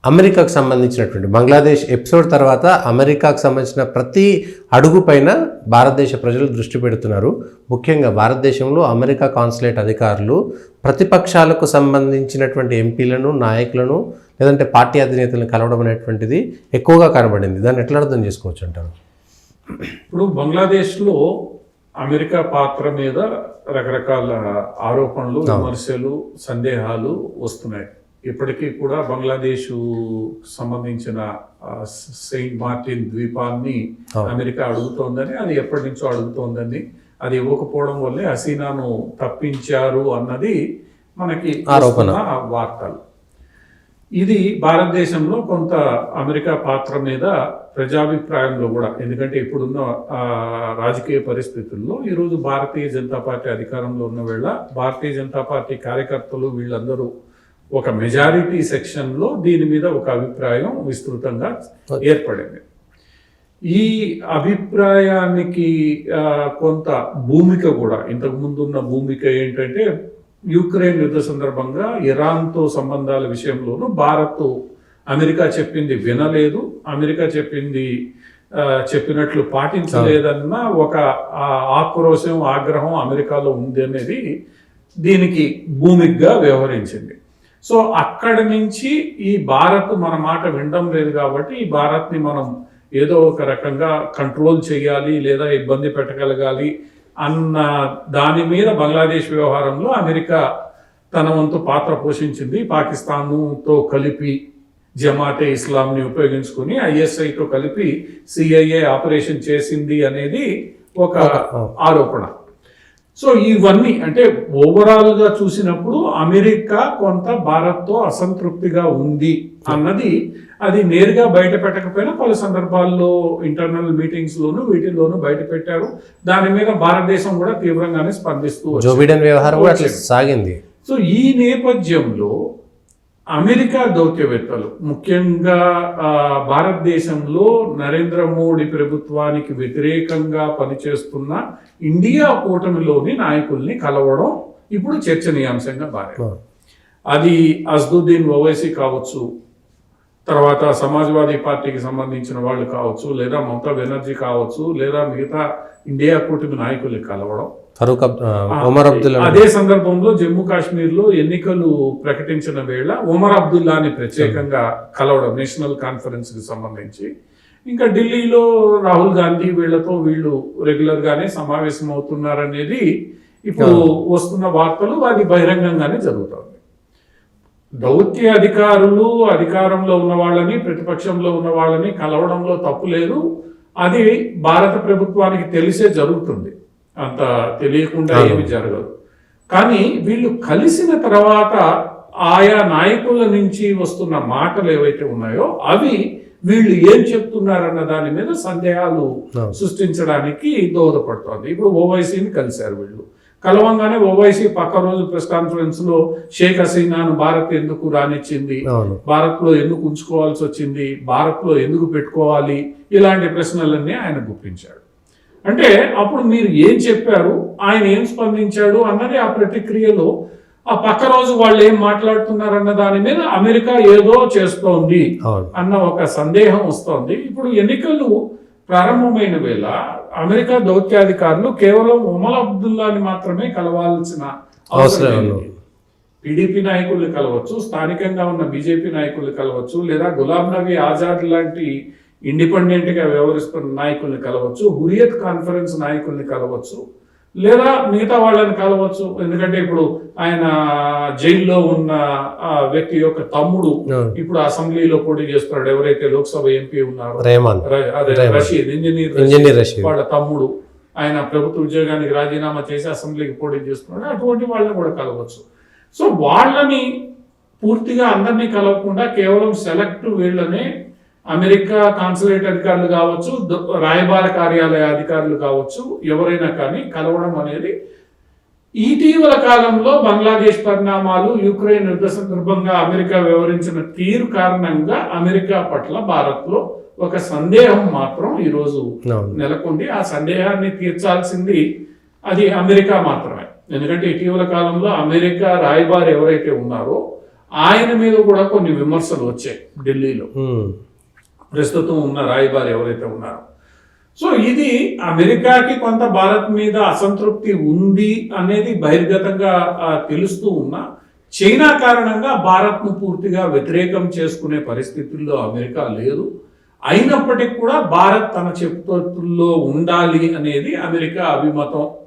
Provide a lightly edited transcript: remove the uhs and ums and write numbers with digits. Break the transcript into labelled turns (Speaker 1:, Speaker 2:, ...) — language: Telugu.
Speaker 1: అమెరికాకు సంబంధించినటువంటి బంగ్లాదేశ్ ఎపిసోడ్ తర్వాత అమెరికాకు సంబంధించిన ప్రతి అడుగు పైన భారతదేశ ప్రజలు దృష్టి పెడుతున్నారు. ముఖ్యంగా భారతదేశంలో అమెరికా కాన్సులేట్ అధికారులు ప్రతిపక్షాలకు సంబంధించినటువంటి ఎంపీలను, నాయకులను లేదంటే పార్టీ అధినేతలను కలవడం అనేటువంటిది ఎక్కువగా కనబడింది. దాన్ని ఎట్లా అర్థం చేసుకోవచ్చు అంటారు?
Speaker 2: ఇప్పుడు బంగ్లాదేశ్లో అమెరికా పాత్ర మీద రకరకాల ఆరోపణలు, విమర్శలు, సందేహాలు వస్తున్నాయి. ఇప్పటికీ కూడా బంగ్లాదేశ్ సంబంధించిన సెయింట్ మార్టిన్ ద్వీపాన్ని అమెరికా అడుగుతోందని, అది ఎప్పటి నుంచో అడుగుతోందని, అది ఇవ్వకపోవడం వల్లే హసీనాను తప్పించారు అన్నది మనకి వార్తలు. ఇది భారతదేశంలో కొంత అమెరికా పాత్ర మీద ప్రజాభిప్రాయంలో కూడా, ఎందుకంటే ఇప్పుడున్న రాజకీయ పరిస్థితుల్లో ఈరోజు భారతీయ జనతా పార్టీ అధికారంలో ఉన్న వేళ భారతీయ జనతా పార్టీ కార్యకర్తలు వీళ్ళందరూ ఒక మెజారిటీ సెక్షన్లో దీని మీద ఒక అభిప్రాయం విస్తృతంగా ఏర్పడింది. ఈ అభిప్రాయానికి కొంత భూమిక కూడా, ఇంతకుముందు ఉన్న భూమిక ఏంటంటే యుక్రెయిన్ యుద్ధ సందర్భంగా ఇరాన్తో సంబంధాల విషయంలోనూ భారత్ అమెరికా చెప్పింది వినలేదు, అమెరికా చెప్పినట్లు పాటించలేదన్న ఒక ఆక్రోశం, ఆగ్రహం అమెరికాలో ఉంది అనేది దీనికి భూమికగా వ్యవహరించింది. సో అక్కడి నుంచి ఈ భారత్ మన మాట వినడం లేదు కాబట్టి ఈ భారత్ని మనం ఏదో ఒక రకంగా కంట్రోల్ చేయాలి లేదా ఇబ్బంది పెట్టగలగాలి అన్న దాని మీద బంగ్లాదేశ్ వ్యవహారంలో అమెరికా తన వంతు పాత్ర పోషించింది. పాకిస్తాన్తో కలిపి జమాతే ఇస్లాంని ఉపయోగించుకుని ఐఎస్ఐతో కలిపి సిఐఏ ఆపరేషన్ చేసింది అనేది ఒక ఆరోపణ. సో ఇవన్నీ అంటే ఓవరాల్గా చూసినప్పుడు అమెరికా కొంత భారత్తో అసంతృప్తిగా ఉంది అన్నది అది నేరుగా బయట పెట్టకపోయినా పలు సందర్భాల్లో ఇంటర్నల్ మీటింగ్స్లోనూ వీటిల్లోనూ బయట పెట్టారు. దాని మీద భారతదేశం కూడా తీవ్రంగానే స్పందిస్తూ
Speaker 1: జో బిడెన్ వ్యవహారం కూడా అట్లా సాగింది.
Speaker 2: సో ఈ నేపథ్యంలో అమెరికా దౌత్యవేత్తలు ముఖ్యంగా భారతదేశంలో నరేంద్ర మోడీ ప్రభుత్వానికి వ్యతిరేకంగా పనిచేస్తున్న ఇండియా కూటమిలోని నాయకుల్ని కలవడం ఇప్పుడు చర్చనీయాంశంగా మారింది. అది అసదుద్దీన్ ఓవైసీ కావచ్చు, తర్వాత సమాజ్వాదీ పార్టీకి సంబంధించిన వాళ్ళు కావచ్చు, లేదా మమతా బెనర్జీ కావచ్చు, లేదా మిగతా ఇండియా కూటమి నాయకుల్ని కలవడం. అదే సందర్భంలో జమ్మూ కాశ్మీర్లో ఎన్నికలు ప్రకటించిన వేళ ఒమర్ అబ్దుల్లాని ప్రత్యేకంగా కలవడం నేషనల్ కాన్ఫరెన్స్ కి సంబంధించి. ఇంకా ఢిల్లీలో రాహుల్ గాంధీ వీళ్ళు రెగ్యులర్ గానే సమావేశం అవుతున్నారనేది ఇప్పుడు వస్తున్న వార్తలు. అది బహిరంగంగానే జరుగుతుంది. దౌత్య అధికారులు అధికారంలో ఉన్న వాళ్ళని, ప్రతిపక్షంలో ఉన్న వాళ్ళని కలవడంలో తప్పు లేదు. అది భారత ప్రభుత్వానికి తెలిసే జరుగుతుంది, అంత తెలియకుండా ఏమి జరగదు. కానీ వీళ్ళు కలిసిన తర్వాత ఆయా నాయకుల నుంచి వస్తున్న మాటలు ఏవైతే ఉన్నాయో అవి వీళ్ళు ఏం చెప్తున్నారన్న దాని మీద సందేహాలు సృష్టించడానికి దోహదపడుతోంది. ఇప్పుడు ఓవైసీని కలిశారు వీళ్ళు. కలవంగానే ఓవైసీ పక్క రోజు ప్రెస్ కాన్ఫరెన్స్ లో షేక్ హసీనాను భారత్ ఎందుకు రానిచ్చింది, భారత్ లో ఎందుకు ఉంచుకోవాల్సి వచ్చింది, భారత్ లో ఎందుకు పెట్టుకోవాలి, ఇలాంటి ప్రశ్నలన్నీ ఆయన గుప్పించాడు. అంటే అప్పుడు మీరు ఏం చెప్పారు, ఆయన ఏం స్పందించాడు అన్నది ఆ ప్రతిక్రియలో ఆ పక్క రోజు వాళ్ళు ఏం మాట్లాడుతున్నారన్న దాని మీద అమెరికా ఏదో చేస్తోంది అన్న ఒక సందేహం వస్తోంది. ఇప్పుడు ఎన్నికలు ప్రారంభమైన వేళ అమెరికా దౌత్యాధికారులు కేవలం ఒమర్ అబ్దుల్లాని మాత్రమే కలవాల్సిన అవసరం. టీడీపీ నాయకుల్ని కలవచ్చు, స్థానికంగా ఉన్న బీజేపీ నాయకుల్ని కలవచ్చు, లేదా గులాం నబీ ఆజాద్ లాంటి ఇండిపెండెంట్ గా వ్యవహరిస్తున్న నాయకుల్ని కలవచ్చు, హురియత్ కాన్ఫరెన్స్ నాయకుల్ని కలవచ్చు, లేదా మిగతా వాళ్ళని కలవచ్చు. ఎందుకంటే ఇప్పుడు ఆయన జైల్లో ఉన్న వ్యక్తి యొక్క తమ్ముడు ఇప్పుడు అసెంబ్లీలో పోటీ చేస్తున్నాడు. ఎవరైతే లోక్సభ ఎంపీ ఉన్నారో రషీద్, ఇంజనీర్ వాళ్ళ తమ్ముడు, ఆయన ప్రభుత్వ ఉద్యోగానికి రాజీనామా చేసి అసెంబ్లీకి పోటీ చేస్తున్నాడు. అటువంటి వాళ్ళని కూడా కలవచ్చు. సో వాళ్ళని పూర్తిగా అందరినీ కలవకుండా కేవలం సెలెక్ట్ వీళ్ళనే అమెరికా కాన్సులేట్ అధికారులు కావచ్చు, రాయబార కార్యాలయ అధికారులు కావచ్చు, ఎవరైనా కానీ కలవడం అనేది ఇటీవల కాలంలో బంగ్లాదేశ్ పరిణామాలు, యుక్రెయిన్ యుద్ధ సందర్భంగా అమెరికా వ్యవహరించిన తీరు కారణంగా అమెరికా పట్ల భారత్లో ఒక సందేహం మాత్రం ఈరోజు నెలకొంది. ఆ సందేహాన్ని తీర్చాల్సింది అది అమెరికా మాత్రమే. ఎందుకంటే ఇటీవల కాలంలో అమెరికా రాయబారి ఎవరైతే ఉన్నారో ఆయన మీద కూడా కొన్ని విమర్శలు వచ్చాయి ఢిల్లీలో,
Speaker 1: ఉమ్,
Speaker 2: ప్రస్తుతం ఉన్న రాయబారి ఎవరైతే ఉన్నారో. సో ఇది అమెరికాకి కొంత భారత్ మీద అసంతృప్తి ఉంది అనేది బహిర్గతంగా తెలుస్తూ ఉన్నా, చైనా కారణంగా భారత్ను పూర్తిగా వ్యతిరేకం చేసుకునే పరిస్థితుల్లో అమెరికా లేదు. అయినప్పటికీ కూడా భారత్ తన చేతుల్లో ఉండాలి అనేది అమెరికా అభిమతం